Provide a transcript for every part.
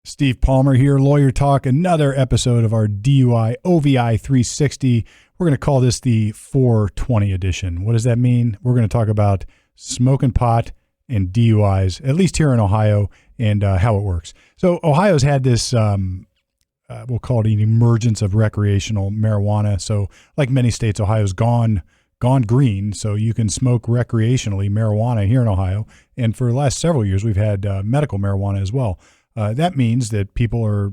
Steve Palmer here, Lawyer Talk, another episode of our DUI OVI 360. We're going to call this the 420 edition. What does that mean? We're going to talk about smoking pot and DUIs, at least here in Ohio, and how it works. So Ohio's had this, we'll call it an emergence of recreational marijuana. So like many states, Ohio's gone green, so you can smoke recreationally marijuana here in Ohio. And for the last several years, we've had medical marijuana as well. That means that people are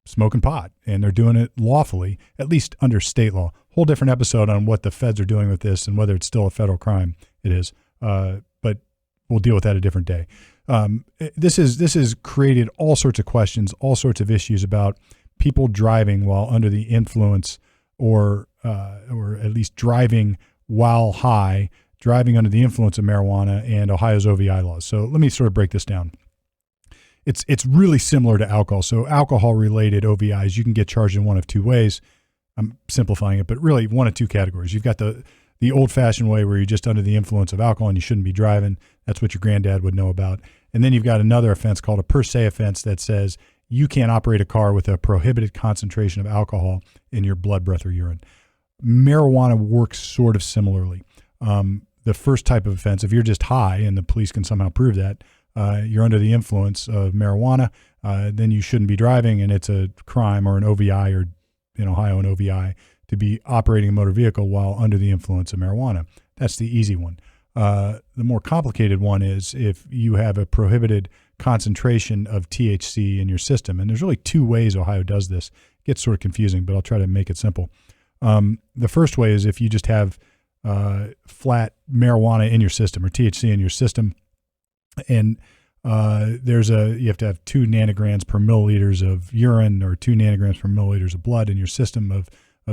smoking pot, and they're doing it lawfully, at least under state law. Whole different episode on what the feds are doing with this and whether it's still a federal crime. It is, but we'll deal with that a different day. This has created all sorts of questions, all sorts of issues about people driving while under the influence, or at least driving while high, driving under the influence of marijuana, and Ohio's OVI laws. So let me sort of break this down. It's really similar to alcohol. So alcohol-related OVIs, you can get charged in one of two ways. I'm simplifying it, but really one of two categories. You've got the old-fashioned way where you're just under the influence of alcohol and you shouldn't be driving. That's what your granddad would know about. And then you've got another offense called a per se offense that says you can't operate a car with a prohibited concentration of alcohol in your blood, breath, or urine. Marijuana works sort of similarly. The first type of offense, if you're just high and the police can somehow prove that, you're under the influence of marijuana, then you shouldn't be driving, and it's a crime or an OVI, or in Ohio an OVI, to be operating a motor vehicle while under the influence of marijuana. That's the easy one. The more complicated one is if you have a prohibited concentration of THC in your system. And there's really two ways Ohio does this. It gets sort of confusing, but I'll try to make it simple. The first way is if you just have flat marijuana in your system, or THC in your system, and you have to have 2 nanograms per milliliters of urine or 2 nanograms per milliliters of blood in your system of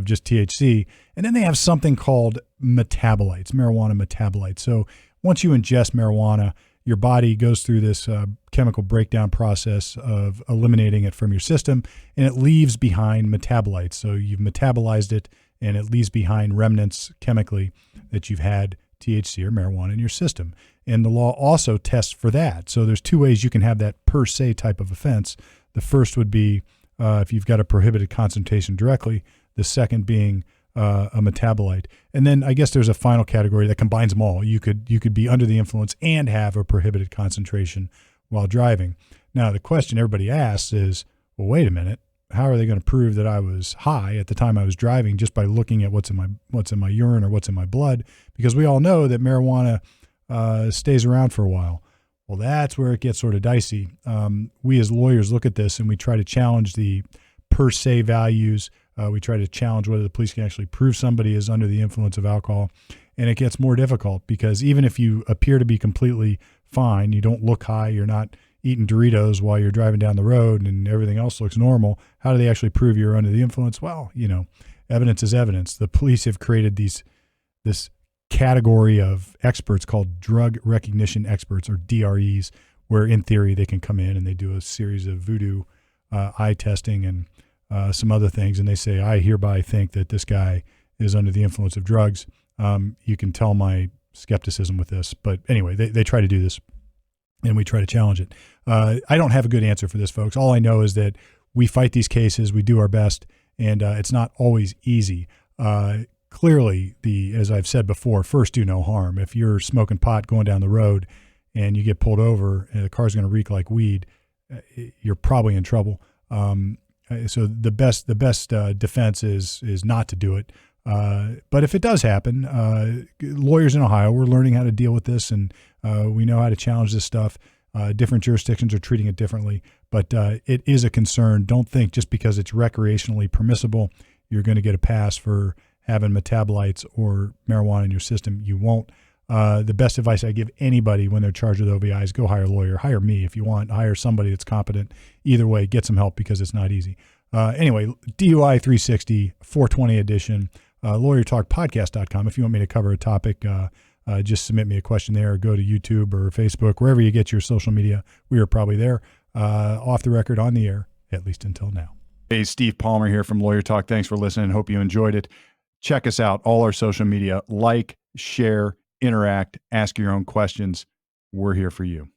just THC. And then they have something called metabolites, marijuana metabolites. So once you ingest marijuana, your body goes through this chemical breakdown process of eliminating it from your system, and it leaves behind metabolites. So you've metabolized it, and it leaves behind remnants chemically that you've had THC or marijuana in your system. And the law also tests for that. So there's two ways you can have that per se type of offense. The first would be if you've got a prohibited concentration directly. The second being a metabolite. And then I guess there's a final category that combines them all. You could be under the influence and have a prohibited concentration while driving. Now, the question everybody asks is, well, wait a minute. How are they going to prove that I was high at the time I was driving just by looking at what's in my urine or what's in my blood? Because we all know that marijuana stays around for a while. Well, that's where it gets sort of dicey. We as lawyers look at this and we try to challenge the per se values. We try to challenge whether the police can actually prove somebody is under the influence of alcohol. And it gets more difficult because even if you appear to be completely fine, you don't look high, you're not eating Doritos while you're driving down the road and everything else looks normal, how do they actually prove you're under the influence? Well, evidence is evidence. The police have created this category of experts called drug recognition experts, or DREs, where in theory they can come in and they do a series of voodoo eye testing and some other things, and they say, I hereby think that this guy is under the influence of drugs. You can tell my skepticism with this, but anyway, they try to do this, and we try to challenge it. I don't have a good answer for this, folks. All I know is that we fight these cases, we do our best, and it's not always easy. Clearly, as I've said before, first do no harm. If you're smoking pot going down the road and you get pulled over and the car's going to reek like weed, you're probably in trouble. So the best defense is not to do it. But if it does happen, lawyers in Ohio, we're learning how to deal with this, and we know how to challenge this stuff. Different jurisdictions are treating it differently, but it is a concern. Don't think just because it's recreationally permissible, you're going to get a pass for having metabolites or marijuana in your system. You won't. The best advice I give anybody when they're charged with OVI is go hire a lawyer. Hire me if you want. Hire somebody that's competent. Either way, get some help because it's not easy. Anyway, DUI 360, 420 edition, lawyertalkpodcast.com. If you want me to cover a topic, just submit me a question there, or go to YouTube or Facebook, wherever you get your social media. We are probably there, off the record, on the air, at least until now. Hey, Steve Palmer here from Lawyer Talk. Thanks for listening. Hope you enjoyed it. Check us out, all our social media. Like, share, interact, ask your own questions. We're here for you.